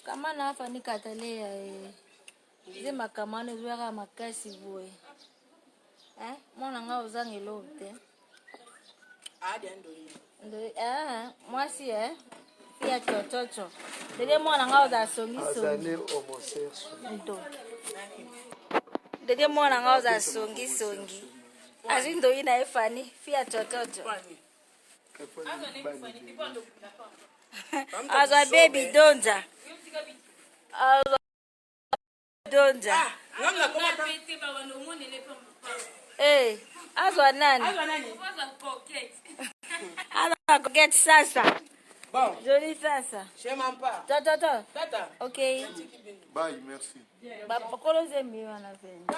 Kama na fani katale ze makamano zwara makasi boy. Mwana nga uzange lote. Moi si Fia chochocho. Dede mwana nga uza songi songi. Azane homosexuel. Dede mwana nga uza songi songi. Azindo ina efani Fia chochocho. Azwa baby donja. Azwa donja. Azwa nani? Azwa coquette sasa. Bon. Jolie sasa. Je m'en pas. Tata. Tata. Ok. Bye, merci. Bakolo zembi wana fendi.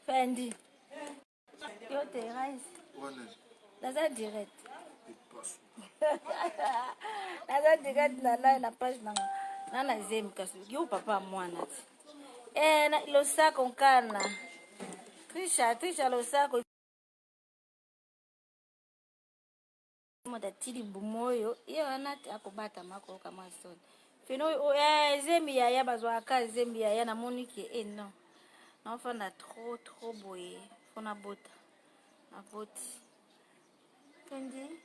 Fendi. Yo te rice. Naza direct. Naza direct na page nanga. Nana zembi kasi yo papa mwana. Na lo sako nkana. Trisha lo sako. Moda tili bumoyo iyo anati akobata mako kama soni fino zemi ya bazwa ka zemi ya na monike non na fana trop boye fona bota na boti fendi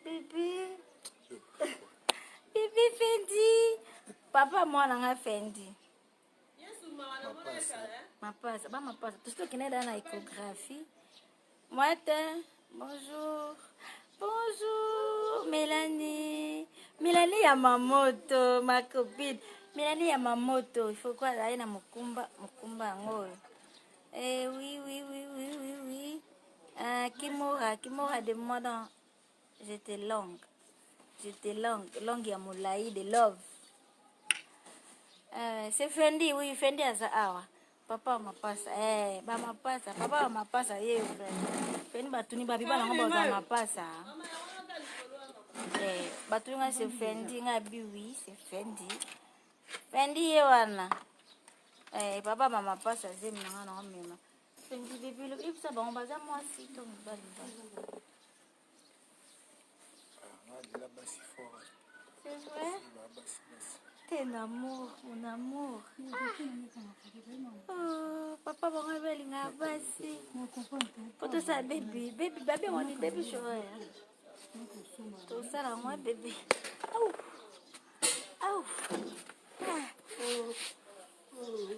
bibi fendi papa mwana nga fendi mapasa tout ce qui n'est dans la échographie moi bonjour Mélanie ya mamoto ma copine Mélanie ya mamoto il faut quoi là na mukumba ngoyo oui Kimora de moi dans j'étais longue ya mulai de love c'est Fendi oui Fendi aza papa mapasa papa mapasa yeye Fendi batuni babi bana ngomba za mapasa batuni nga c'est Fendi nga biwi c'est Fendi ye wana papa mama pasa zemi nga na mema Fendi bibi lo ipsa ba ngomba moi si to mbali c'est vrai t'es amour mon amour papa bonga belinga basi poto sa baby on dit baby shower to sala moi baby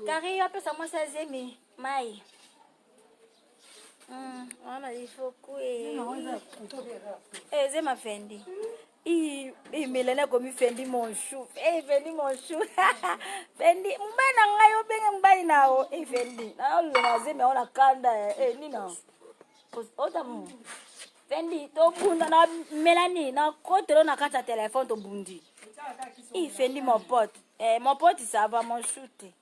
Kari yo pesa moi sa zemi mai mama il faut zema Fendi Mélanie comme Fendi mon chou Fendi mon chou Fendi mbana ngayo benge mbali nao Fendi na lo zeme ona kanda nina ota mu Fendi to bunda na Mélanie na kotelo na kata téléphone to bundi Fendi mon pote ça va mon chute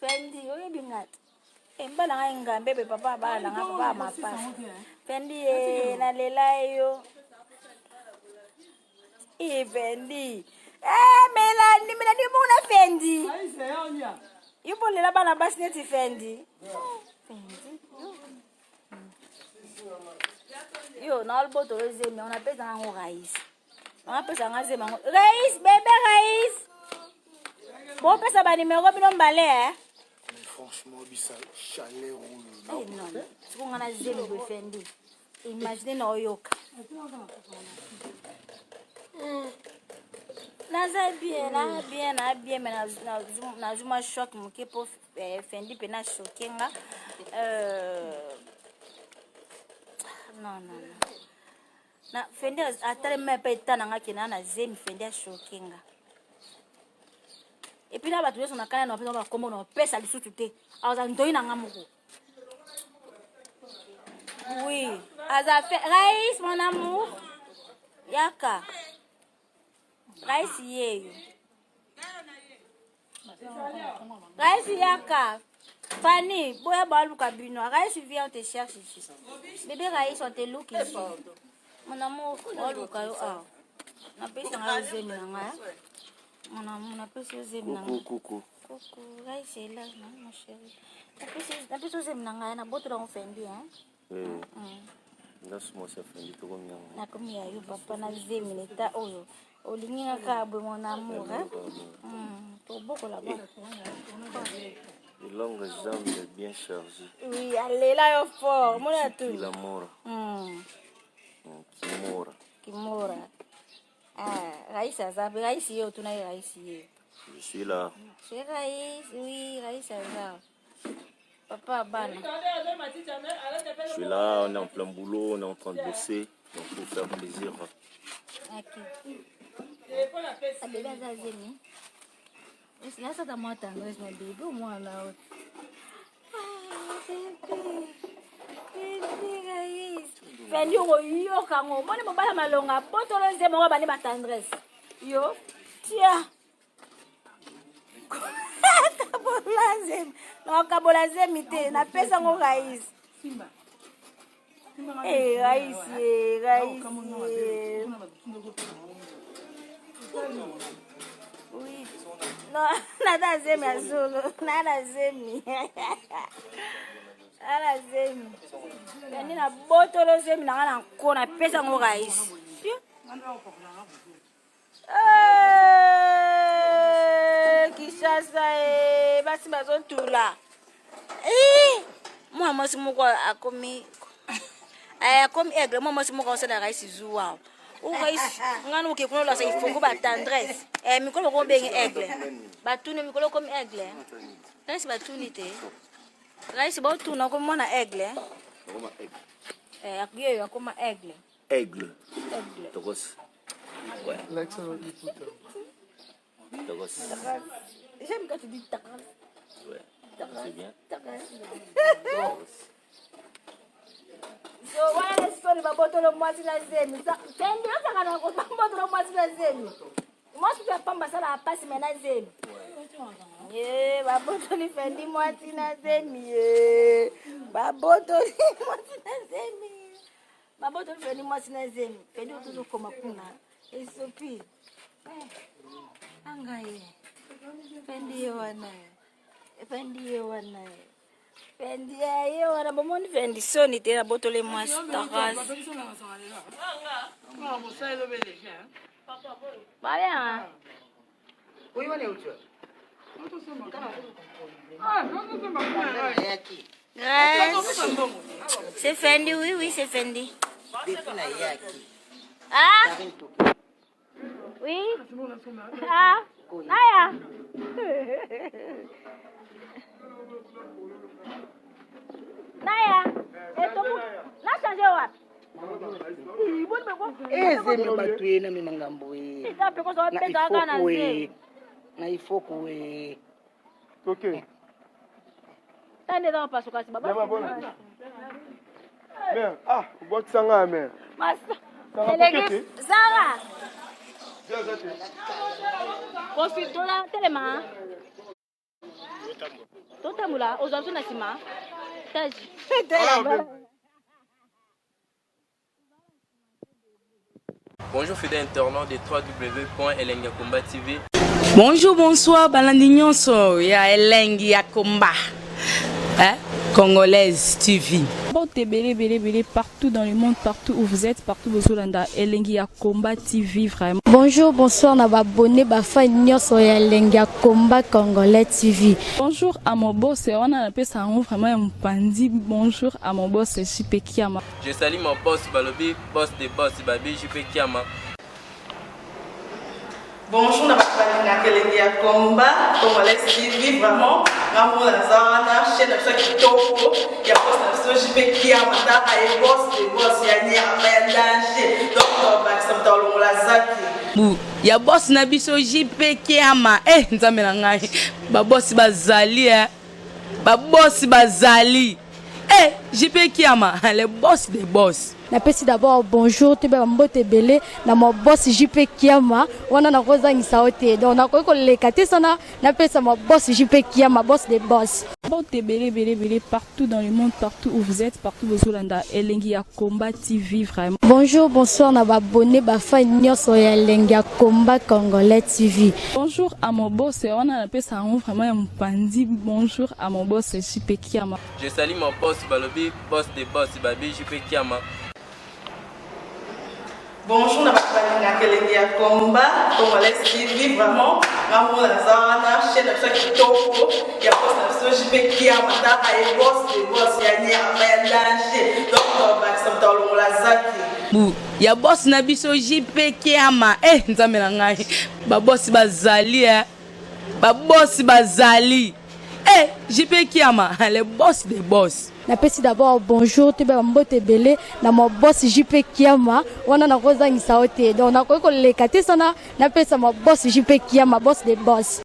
Fendi oye bingat mbana ngayo ngambe papa bana nga papa mapasa Fendi na lela yo Fendi Mélanie mona Fendi yupo lela bana basi neti Fendi yo na alboto zemi on appelle ça un raïs on appelle ça un zemi raïs bébé raïs bon pesa ba numéro bino mbale mais franchement bisa chaleur ou non c'est qu'on a zemi be Fendi imaginez na oyoka naza bien mais na zuma choc muke po Fendi pe na choquenga non na Fendi atale me pe tana nga kina na zemi Fendi a choquenga et puis là ba tuyeso na kana na pesa ba kombo na pesa lisutu te aza ndoi na nga moko oui aza fait Raïs mon amour yaka Raïs yeyo Raïs yaka Fanny boya baluka bino Raïs vient on te cherche ici bébé Raïs on te look ici mon amour baluka yo na pesa nga zemi na nga mon amour na pesa zemi na nga coucou Raïs est là ma chérie na pesa zemi na nga na boto dans Fendi nakomi ya yo papa na zemi leta oyo olingi kaka bwe mon amour tobokola ba longues jambes bien chargées. oui alela yo fort mona tu Kimora Raïs Azab Raïs yo tuna Raïs yo Je suis là. c'est Raïs oui Raïs Azab papa bana Je suis là, on est en plein boulot, on est en train de bosser, donc pour faire plaisir. ok bébé azazemi là ça t'a moi tendresse mon bébé moi là fendi oyoka ngo moni mobala malonga potolo nzembo ngo bani batendresse yo tia kabola nzembo nakabola nzembi te napesa ngo raisi raisi oui non nata nzembi azolo nana nzembi ala zemi fendi na botolo zemi nanga na nko napesa ngo raisi Kishasa basi bazotula mwana mwasi moko akomi aigle mwana mwasi moko osala raisi zuwa uraisi ngana uke kunola sa ifongo ba tendresse mikolo ko bengi aigle batune mikolo comme aigle raisi batuni te raisi botuna ko mwana aigle akiyo akoma aigle Togos. Ouais. Togos. J'aime quand tu dis takas. Ouais. C'est bien. So wala story babotolo mwasi na zemi. Tendi osaka na ko babotolo mwasi na zemi. Mwasi tu pamba sala pasi mena zemi. Babotoli fendi mwasi na zemi. Babotoli mwasi na zemi. Babotoli fendi mwasi na zemi. Fendi utuzo koma kuna. Esopi. Angaye. Fendi wana. Fendi wana. Fendi ayo wana bomoni fendi soni te na botole mwasi takas. Baya. Oui, on est où tu c'est Fendi, oui, c'est Fendi. Oui. Naya. Naya. Na changé what? zemi batuye na mimangambo na ifoko we Ok. Tande dans pas sukasi baba. Mère, boîte sanga mère. Masa. Elege Zara. Kofi dola telema. Totamula ozazu na sima. Taji. Bonjour fidèles internautes de www.elengiakomba TV. Bonjour, bonsoir, balandi nyonso ya Elengi ya Komba. Congolaise TV. Belé partout dans le monde, partout où vous êtes, partout où vous êtes, Elengi ya Komba TV vraiment. Bonjour, bonsoir, na abonné bafa nyonso ya Elengi ya Komba Congolais TV. Bonjour à mon boss, on a appelé ça vraiment un pandi. Bonjour à mon boss, JP Kiama. Je salue mon boss Balobi, boss de boss Babi, JP Kiama. Bonjour, na Elengi ya Komba Congolais TV vraiment. Ngamo na zana chaîne de chaque topo ya boss na JP Kiama ta ay boss de boss ya ni amendage. Donc ba samta longola zaki. Ya boss na biso JP Kiama. Nzambe na ngai. Ba boss bazali ba boss bazali. JP Kiama, le boss des boss. Napesi d'abord bonjour te ba mbote belé na mo boss JP Kiama wana na kozangisa ote donc na ko lekate sana napesa mo boss JP Kiama boss des boss. Belé partout dans le monde, partout où vous êtes, partout où vous êtes, Elengi ya Komba TV vraiment. Bonjour, bonsoir, na abonné bafa nyonso ya Elengi ya Komba Congolais TV. Bonjour à mon boss, on a appelé ça vraiment un pandi. Bonjour à mon boss JP Kiama. Je salue mon boss Balobi, boss de boss Babi, JP Kiama. Bonjour, na balinga kelenge ya combat, Congolais TV, vraiment, ngamu la zana, chaîne de chaque toko, ya boss na so JP Kiama, ta ay boss de boss ya nyama ya danger, donc on va s'entendre la zaki. Ya boss na biso JP Kiama, nzambe na ngai, ba boss bazali ba boss bazali. JP Kiama, le boss des boss. Napesi d'abord bonjour te ba mbote belé na mo boss JP Kiama wana na kozangisa ote donc na ko lekate sana napesa mo boss JP Kiama boss des boss.